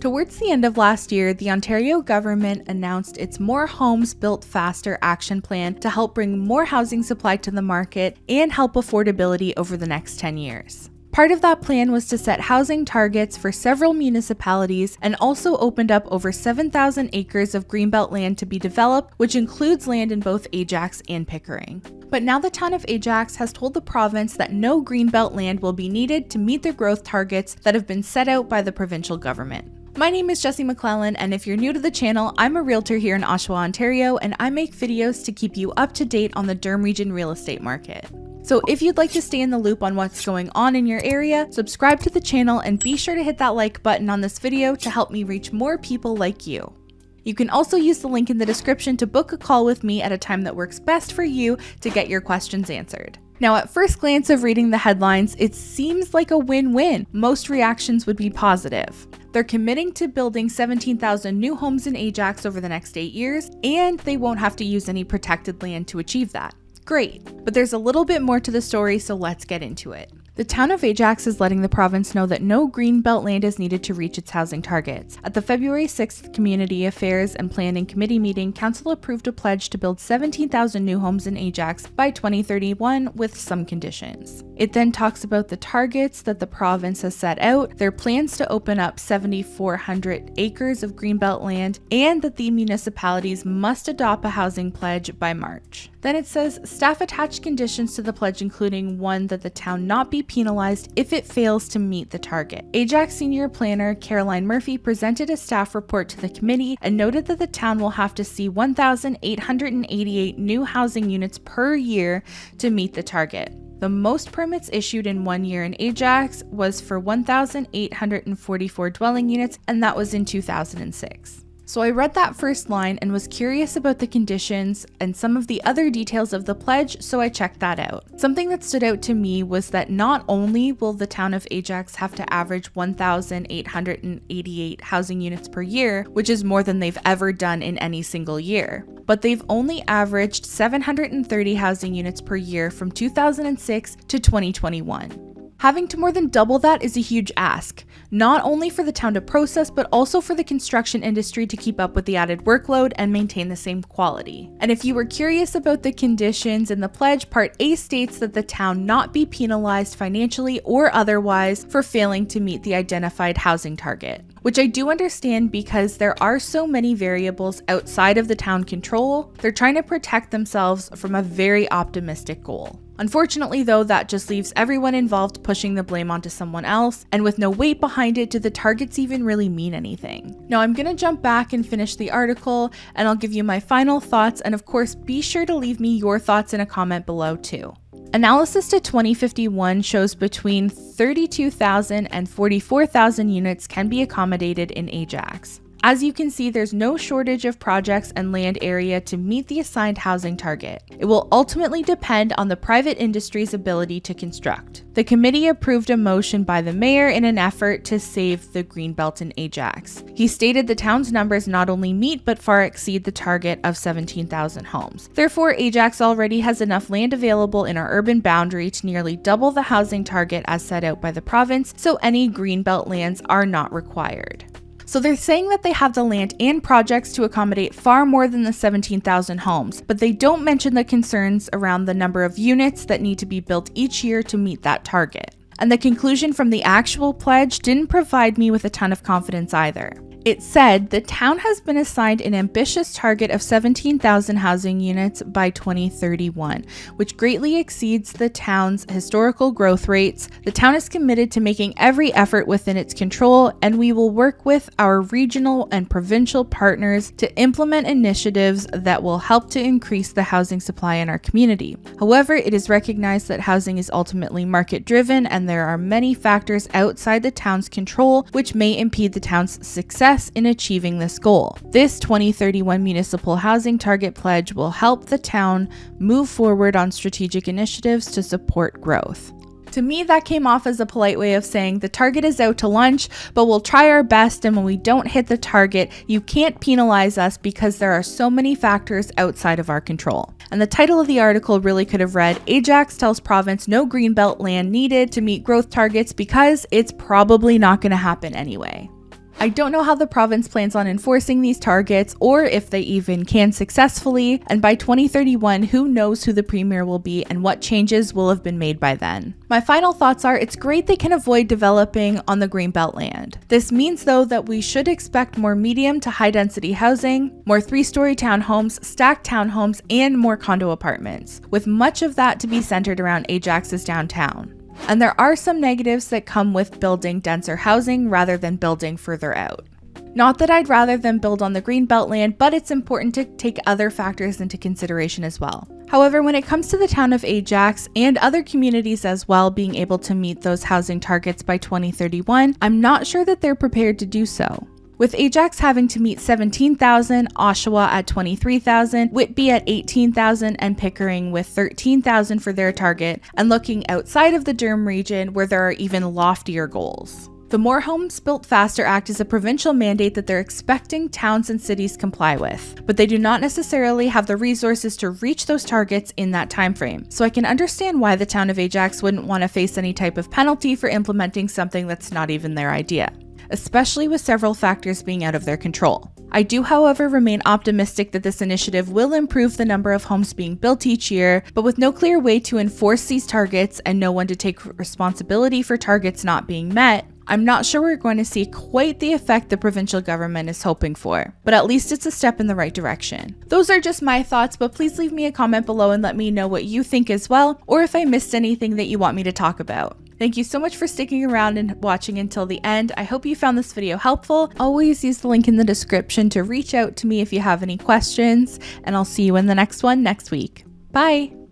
Towards the end of last year, the Ontario government announced its More Homes Built Faster action plan to help bring more housing supply to the market and help affordability over the next 10 years. Part of that plan was to set housing targets for several municipalities and also opened up over 7,000 acres of Greenbelt land to be developed, which includes land in both Ajax and Pickering. But now the Town of Ajax has told the province that no Greenbelt land will be needed to meet the growth targets that have been set out by the provincial government. My name is Jessie McLellan, and if you're new to the channel, I'm a realtor here in Oshawa, Ontario, and I make videos to keep you up to date on the Durham Region real estate market. So if you'd like to stay in the loop on what's going on in your area, subscribe to the channel and be sure to hit that like button on this video to help me reach more people like you. You can also use the link in the description to book a call with me at a time that works best for you to get your questions answered. Now, at first glance of reading the headlines, it seems like a win-win. Most reactions would be positive. They're committing to building 17,000 new homes in Ajax over the next 8 years, and they won't have to use any protected land to achieve that. Great, but there's a little bit more to the story, so let's get into it. The Town of Ajax is letting the province know that no Greenbelt land is needed to reach its housing targets. At the February 6th Community Affairs and Planning Committee meeting, Council approved a pledge to build 17,000 new homes in Ajax by 2031 with some conditions. It then talks about the targets that the province has set out, their plans to open up 7,400 acres of Greenbelt land, and that the municipalities must adopt a housing pledge by March. Then it says, staff attached conditions to the pledge including one that the town not be penalized if it fails to meet the target. Ajax Senior Planner Caroline Murphy presented a staff report to the committee and noted that the town will have to see 1,888 new housing units per year to meet the target. The most permits issued in 1 year in Ajax was for 1,844 dwelling units, and that was in 2006. So I read that first line and was curious about the conditions and some of the other details of the pledge, so I checked that out. Something that stood out to me was that not only will the Town of Ajax have to average 1,888 housing units per year, which is more than they've ever done in any single year, but they've only averaged 730 housing units per year from 2006 to 2021. Having to more than double that is a huge ask, not only for the town to process, but also for the construction industry to keep up with the added workload and maintain the same quality. And if you were curious about the conditions in the pledge, Part A states that the town not be penalized financially or otherwise for failing to meet the identified housing target, which I do understand because there are so many variables outside of the town control. They're trying to protect themselves from a very optimistic goal. Unfortunately, though, that just leaves everyone involved pushing the blame onto someone else, and with no weight behind it, do the targets even really mean anything? Now, I'm gonna jump back and finish the article, and I'll give you my final thoughts, and of course, be sure to leave me your thoughts in a comment below too. Analysis to 2051 shows between 32,000 and 44,000 units can be accommodated in Ajax. As you can see, there's no shortage of projects and land area to meet the assigned housing target. It will ultimately depend on the private industry's ability to construct. The committee approved a motion by the mayor in an effort to save the Greenbelt in Ajax. He stated the town's numbers not only meet but far exceed the target of 17,000 homes. Therefore, Ajax already has enough land available in our urban boundary to nearly double the housing target as set out by the province, so any Greenbelt lands are not required. So they're saying that they have the land and projects to accommodate far more than the 17,000 homes, but they don't mention the concerns around the number of units that need to be built each year to meet that target. And the conclusion from the actual pledge didn't provide me with a ton of confidence either. It said the town has been assigned an ambitious target of 17,000 housing units by 2031, which greatly exceeds the town's historical growth rates. The town is committed to making every effort within its control, and we will work with our regional and provincial partners to implement initiatives that will help to increase the housing supply in our community. However, it is recognized that housing is ultimately market-driven, and there are many factors outside the town's control which may impede the town's success in achieving this goal. This 2031 municipal housing target pledge will help the town move forward on strategic initiatives to support growth. To me, that came off as a polite way of saying the target is out to lunch, but we'll try our best, and when we don't hit the target, you can't penalize us because there are so many factors outside of our control. And the title of the article really could have read, Ajax tells province no Greenbelt land needed to meet growth targets because it's probably not going to happen anyway. I don't know how the province plans on enforcing these targets or if they even can successfully, and by 2031, who knows who the premier will be and what changes will have been made by then. My final thoughts are it's great they can avoid developing on the Greenbelt land. This means though that we should expect more medium to high density housing, more 3-story townhomes, stacked townhomes, and more condo apartments, with much of that to be centered around Ajax's downtown. And there are some negatives that come with building denser housing rather than building further out. Not that I'd rather them build on the Greenbelt land, but it's important to take other factors into consideration as well. However, when it comes to the town of Ajax and other communities as well being able to meet those housing targets by 2031, I'm not sure that they're prepared to do so. With Ajax having to meet 17,000, Oshawa at 23,000, Whitby at 18,000, and Pickering with 13,000 for their target, and looking outside of the Durham region where there are even loftier goals. The More Homes Built Faster Act is a provincial mandate that they're expecting towns and cities comply with, but they do not necessarily have the resources to reach those targets in that timeframe. So I can understand why the town of Ajax wouldn't want to face any type of penalty for implementing something that's not even their idea, especially with several factors being out of their control. I do, however, remain optimistic that this initiative will improve the number of homes being built each year, but with no clear way to enforce these targets and no one to take responsibility for targets not being met, I'm not sure we're going to see quite the effect the provincial government is hoping for, but at least it's a step in the right direction. Those are just my thoughts, but please leave me a comment below and let me know what you think as well, or if I missed anything that you want me to talk about. Thank you so much for sticking around and watching until the end. I hope you found this video helpful. Always use the link in the description to reach out to me if you have any questions, and I'll see you in the next one next week. Bye!